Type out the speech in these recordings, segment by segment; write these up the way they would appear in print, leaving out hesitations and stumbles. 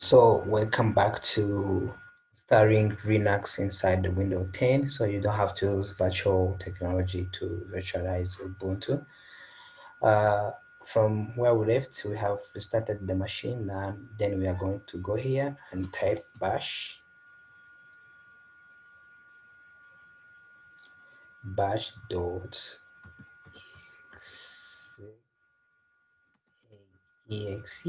So welcome back to starting Linux inside the Windows 10. So you don't have to use virtual technology to virtualize Ubuntu. Uh, from where we left, we have restarted the machine, and then we are going to go here and type bash dot exe,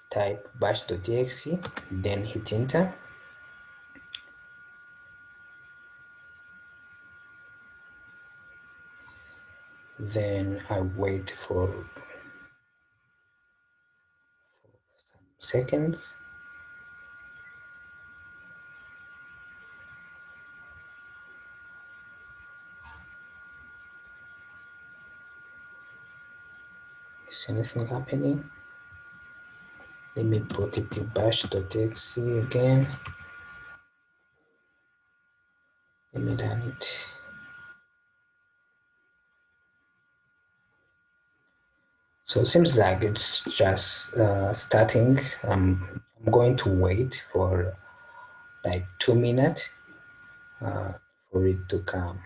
type bash.exe, then hit enter. Then I wait for some seconds. Is anything happening? Let me put it in bash.exe again. Let me run it. So it seems like it's just starting. I'm going to wait for like 2 minutes for it to come,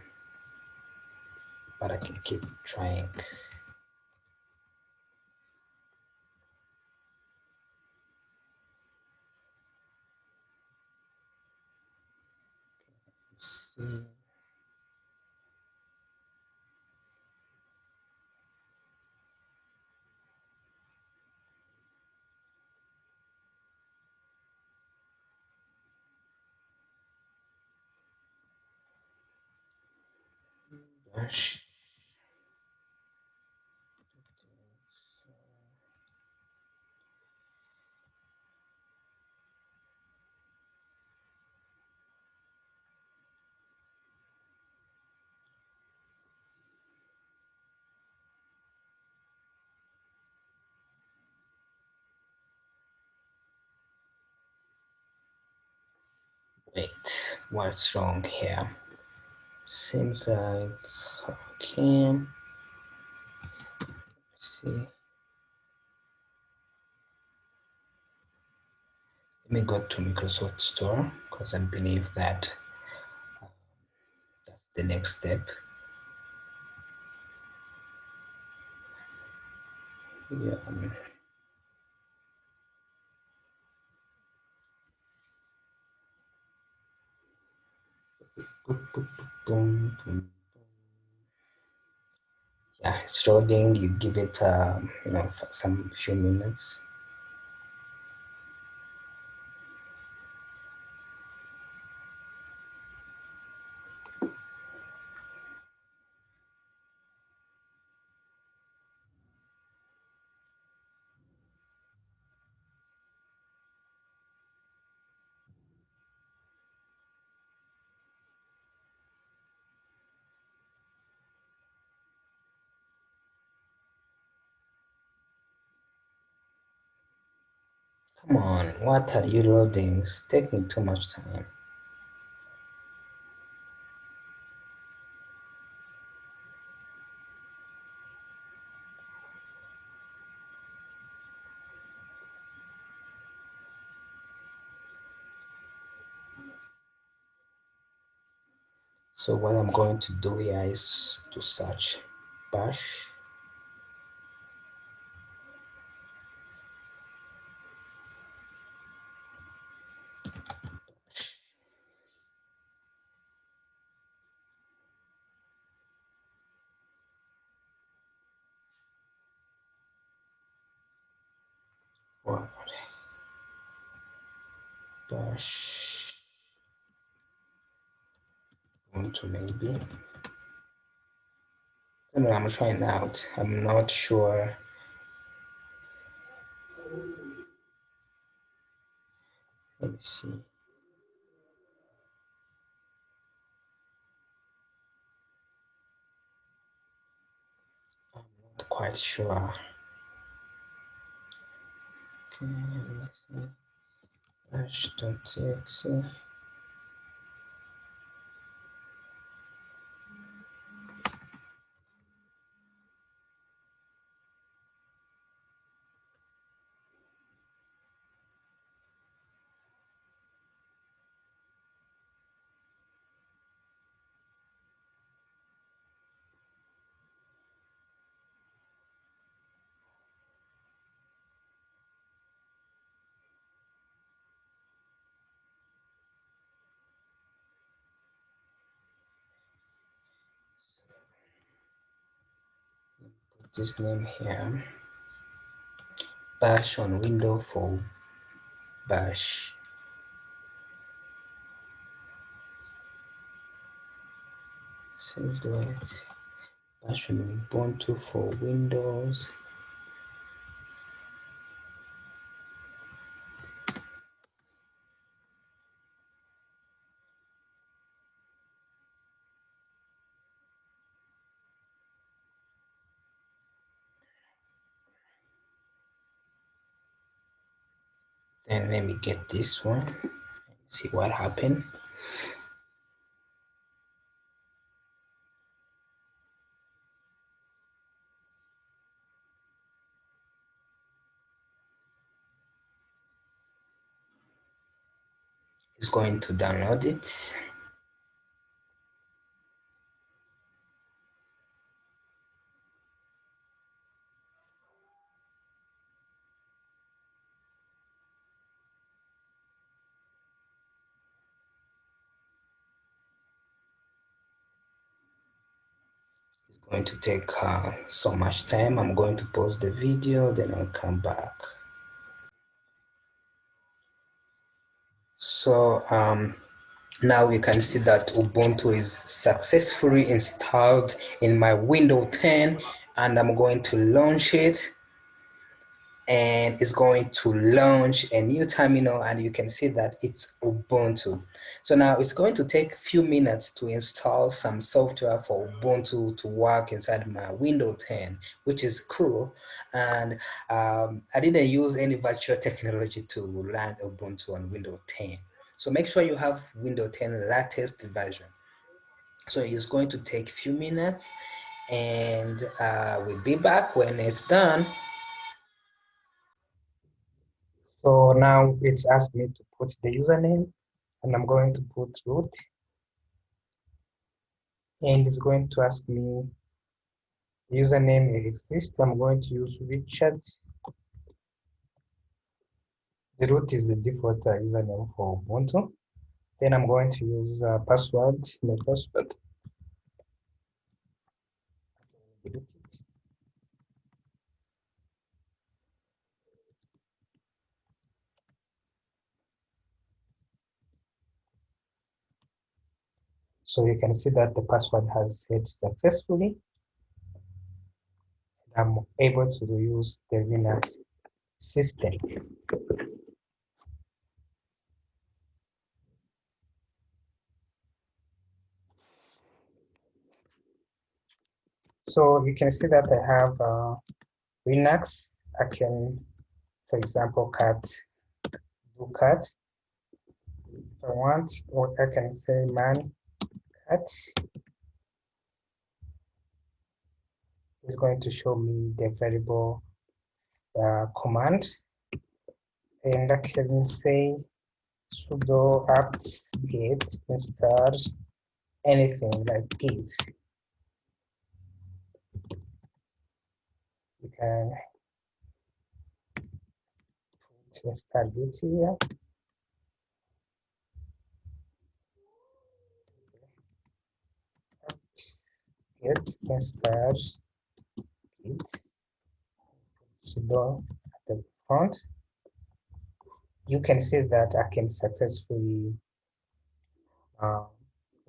but I can keep trying. See. Bash. Wait, what's wrong here? Seems like okay. Let's see. Let me go to Microsoft Store because I believe that that's the next step. Yeah. Boom, boom. Yeah, it's loading. You give it, some few minutes. Come on, what are you loading? It's taking too much time. So what I'm going to do here is to search bash. What? Bash. Ubuntu maybe. Anyway, I'm trying out. I'm not sure. Let me see. I'm not quite sure. Okay, let me see. Bash.exe. this name here, bash on window for bash. Seems like bash on Ubuntu for Windows. Then let me get this one, see what happened. It's going to download it. It's going to take so much time. I'm going to pause the video, then I'll come back. So now we can see that Ubuntu is successfully installed in my Windows 10, and I'm going to launch it, and it's going to launch a new terminal, and you can see that it's Ubuntu. So now it's going to take a few minutes to install some software for Ubuntu to work inside my Windows 10, which is cool. And I didn't use any virtual technology to run Ubuntu on Windows 10. So make sure you have Windows 10 latest version. So it's going to take a few minutes, and we'll be back when it's done. So now it's asked me to put the username, and I'm going to put root, and it's going to ask me username exists. I'm going to use Richard. The root is the default username for Ubuntu. Then I'm going to use password, my password. So you can see that the password has set successfully. I'm able to use the Linux system. So you can see that I have Linux. I can, for example, do cat if I want, or I can say man cat is going to show me the variable command, and I can say sudo apt get install anything like git. You can install git here. Get install git sudo at the front. You can see that I can successfully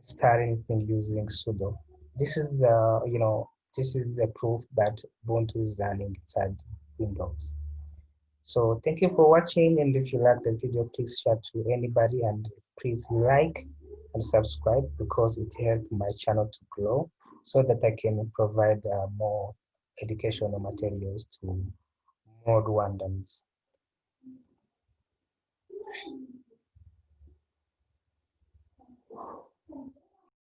start anything using sudo. This is the this is the proof that Ubuntu is running inside Windows. So thank you for watching, and if you like the video, please share to anybody, and please like and subscribe, because it helps my channel to grow so that I can provide more educational materials to more Rwandans.